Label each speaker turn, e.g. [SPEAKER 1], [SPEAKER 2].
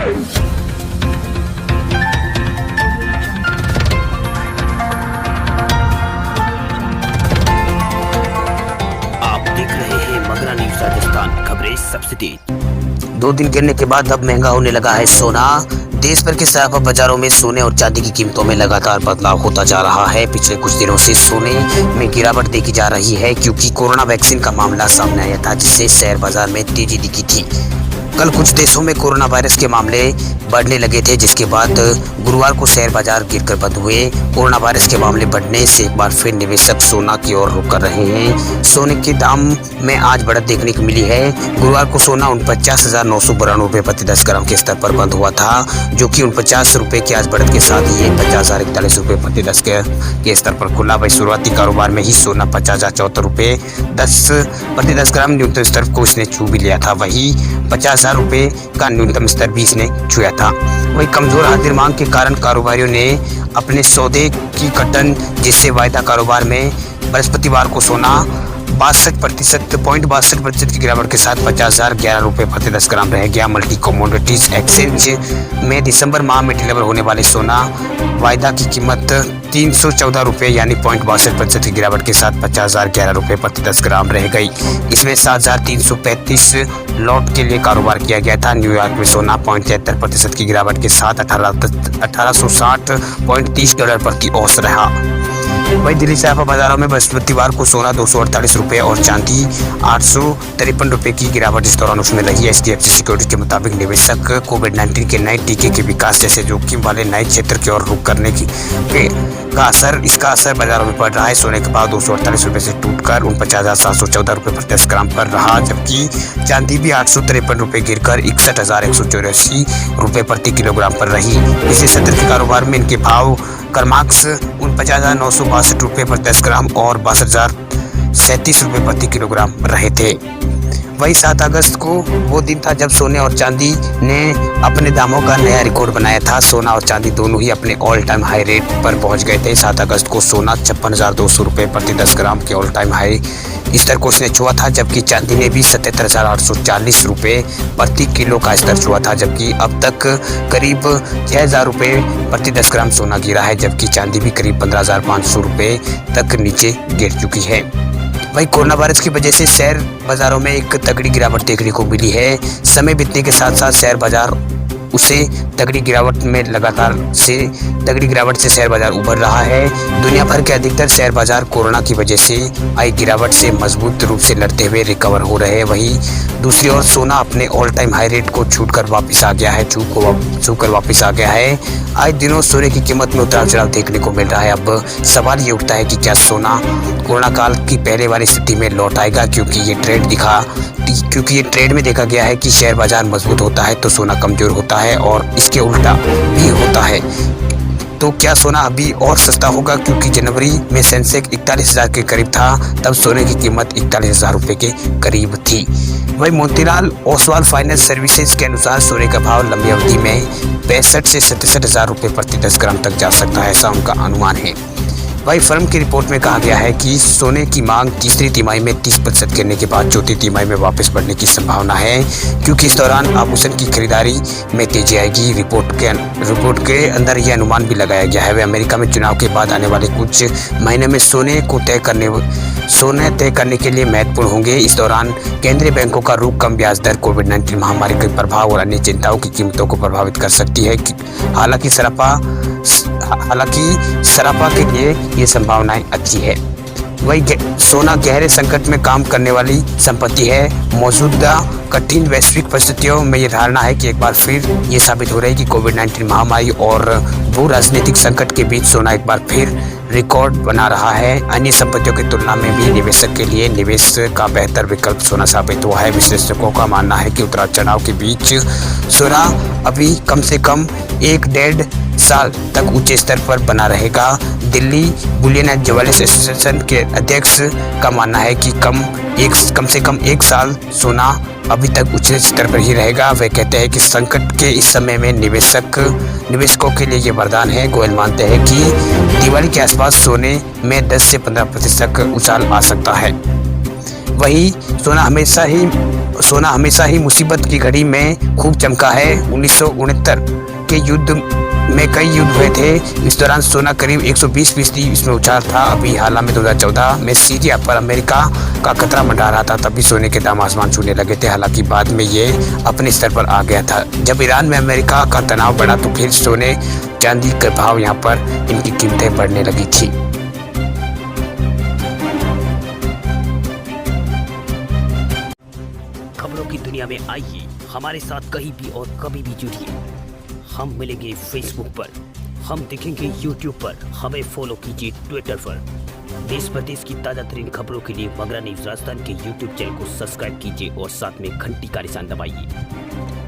[SPEAKER 1] आप देख रहे हैं मगरा न्यूज़ राजस्थान, खबरें सबसे तेज।
[SPEAKER 2] 2 दिन गिरने के बाद अब महंगा होने लगा है सोना। देश भर के सराफा बाजारों में सोने और चांदी की कीमतों में लगातार बदलाव होता जा रहा है। पिछले कुछ दिनों से सोने में गिरावट देखी जा रही है क्योंकि कोरोना वैक्सीन का मामला सामने आया था, जिससे शेयर बाजार में तेजी दिखी थी। कल कुछ देशों में कोरोना वायरस के मामले बढ़ने लगे थे, जिसके बाद गुरुवार को शेयर बाजार गिरकर बंद हुए। कोरोना वायरस के मामले बढ़ने से एक बार फिर निवेशक सोना की ओर रुख कर रहे हैं। सोने के दाम में आज बढ़त देखने को मिली है। गुरुवार को सोना 49,992 रुपये प्रति 10 ग्राम के स्तर पर बंद हुआ था, जो कि 49 रुपये की आज बढ़त के साथ ही 50,041 रुपये प्रति 10 के स्तर पर खुला। वही शुरुआती कारोबार में ही सोना 50,074 रुपये प्रति 10 ग्राम न्यूनतम स्तर को इसने छू भी लिया था। वही 50,000 रुपये का न्यूनतम स्तर भी इसने छुआ था। वही कमजोर हाजिर मांग के कारण कारोबारियों ने अपने सौदे की कटन, जिससे वायदा कारोबार में बृहस्पतिवार को सोना 62% की गिरावट के साथ 50,011 रुपये प्रति 10 ग्राम रह गया। मल्टी कमोडिटीज एक्सचेंज में दिसंबर माह में डिलीवर होने वाले सोना वायदा की कीमत 314 रुपये यानी 62% की गिरावट के साथ 50,011 रुपये प्रति 10 ग्राम रह गई। इसमें 7,335 लॉट के लिए कारोबार किया गया था। न्यूयॉर्क में सोना 0.73% की गिरावट के साथ 1860.30 डॉलर प्रति औंस रहा। वही दिल्ली सराफा बाजारों में बृहस्पतिवार को सोना 248 रुपये और चांदी 853 रुपये की गिरावट इस दौरान उसमें रही है। HDFC सिक्योरिटीज के मुताबिक निवेशक कोविड-19 के नए टीके के विकास जैसे जोखिम वाले नए क्षेत्र की ओर रुख करने इसका असर बाजारों में पड़ रहा है। सोने के भाव 248 रुपये से टूटकर 49,714 रुपये प्रति 10 ग्राम पर रहा, जबकि चांदी भी 853 रुपये गिरकर 61,184 रुपये प्रति किलोग्राम पर रही। पिछले सत्र के कारोबार में इनके भाव क्रमांक 49,962 रुपये प्रति 10 ग्राम और 62,037 रुपये प्रति किलोग्राम रहे थे। वही 7 अगस्त को वो दिन था जब सोने और चांदी ने अपने दामों का नया रिकॉर्ड बनाया था। सोना और चांदी दोनों ही अपने ऑल टाइम हाई रेट पर पहुंच गए थे। 7 अगस्त को सोना 56,200 रुपये प्रति 10 ग्राम के ऑल टाइम हाई स्तर को उसने छुआ था, जबकि चांदी ने भी 77,840 रुपये प्रति किलो का स्तर छुआ था। जबकि अब तक करीब 6,000 रुपये प्रति 10 ग्राम सोना गिरा है, जबकि चांदी भी करीब 15,500 रुपये तक नीचे गिर चुकी है। वही कोरोना वायरस की वजह से शेयर बाजारों में एक तगड़ी गिरावट देखने को मिली है। समय बीतने के साथ साथ शेयर बाजार उसे तगड़ी गिरावट से शेयर बाजार उभर रहा है। दुनिया भर के अधिकतर शेयर बाजार कोरोना की वजह से आई गिरावट से मजबूत रूप से लड़ते हुए रिकवर हो रहे हैं। वहीं दूसरी ओर सोना अपने ऑल टाइम हाई रेट को छूकर वापस आ गया है। आज दिनों सोने की कीमत में उतार चढ़ाव देखने को मिल रहा है। अब सवाल ये उठता है कि क्या सोना कोरोना काल की पहले वाली स्थिति में लौट आएगा, क्योंकि ये ट्रेड में देखा गया है कि शेयर बाजार मजबूत होता है तो सोना कमजोर होता है और इसके उल्टा भी होता है। तो क्या सोना अभी और सस्ता होगा, क्योंकि जनवरी में सेंसेक्स 41,000 के करीब था, तब सोने की कीमत 41,000 रुपये के करीब थी। वही मोतीलाल ओसवाल फाइनेंस सर्विसेज के अनुसार सोने का भाव लंबी अवधि में 65 से 67,000 रुपये प्रति 10 ग्राम तक जा सकता है, ऐसा उनका अनुमान है। वही फर्म की रिपोर्ट में कहा गया है कि सोने की मांग तीसरी तिमाही में 30% गिरने के बाद चौथी तिमाही में वापस बढ़ने की संभावना है, क्योंकि इस दौरान आभूषण की खरीदारी में तेजी आएगी। रिपोर्ट के अंदर यह अनुमान भी लगाया गया है। वह अमेरिका में चुनाव के बाद आने वाले कुछ महीने में सोने तय करने के लिए महत्वपूर्ण होंगे। इस दौरान केंद्रीय बैंकों का रुख, कम ब्याज दर, कोविड-19 महामारी के प्रभाव और अन्य चिंताओं की कीमतों को प्रभावित कर सकती है। हालांकि सराफा के लिए ये संभावनाएं अच्छी है। वही सोना गहरे संकट में काम करने वाली संपत्ति है। मौजूदा कठिन वैश्विक परिस्थितियों में ये धारणा है कि एक बार फिर ये साबित हो रही है कि कोविड-19 महामारी और भू राजनीतिक संकट के बीच सोना एक बार फिर रिकॉर्ड बना रहा है। अन्य संपत्तियों की तुलना में भी निवेशक के लिए निवेश का बेहतर विकल्प सोना साबित हुआ है। विश्लेषकों का मानना है कि उतार चढ़ाव के बीच सोना अभी कम से कम 1-1.5 साल तक ऊंचे स्तर पर बना रहेगा। Delhi Boolean and jewellers association के अध्यक्ष का मानना है कि कम से कम 1 साल सोना अभी तक ऊंचे स्तर पर ही रहेगा। वे कहते हैं कि संकट के इस समय में निवेशकों के लिए ये वरदान है। गोयल मानते हैं कि दिवाली के आसपास सोने में 10 से 15% तक उछाल आ सकता है। वही सोना हमेशा ही सोना हमेशा ही मुसीबत की घड़ी में खूब चमका है। 1969 के युद्ध में कई युद्ध हुए थे। इस दौरान सोना करीब 120% इसमें उछाल था। अभी हाल में 2014 में सीरिया पर अमेरिका का खतरा मंडरा रहा था, तभी सोने के दाम आसमान छूने लगे थे। हालांकि बाद में ये अपने स्तर पर आ गया था। जब ईरान में अमेरिका का तनाव बढ़ा तो फिर सोने चांदी के भाव यहाँ पर इनकी कीमतें बढ़ने लगी थी।
[SPEAKER 1] खबरों की दुनिया में आइए हमारे साथ कहीं भी और कभी भी जुड़िए। हम मिलेंगे फेसबुक पर, हम दिखेंगे यूट्यूब पर, हमें फॉलो कीजिए ट्विटर पर। देश प्रदेश की ताजा तरीन खबरों के लिए मगरा न्यूज राजस्थान के यूट्यूब चैनल को सब्सक्राइब कीजिए और साथ में घंटी का निशान दबाइए।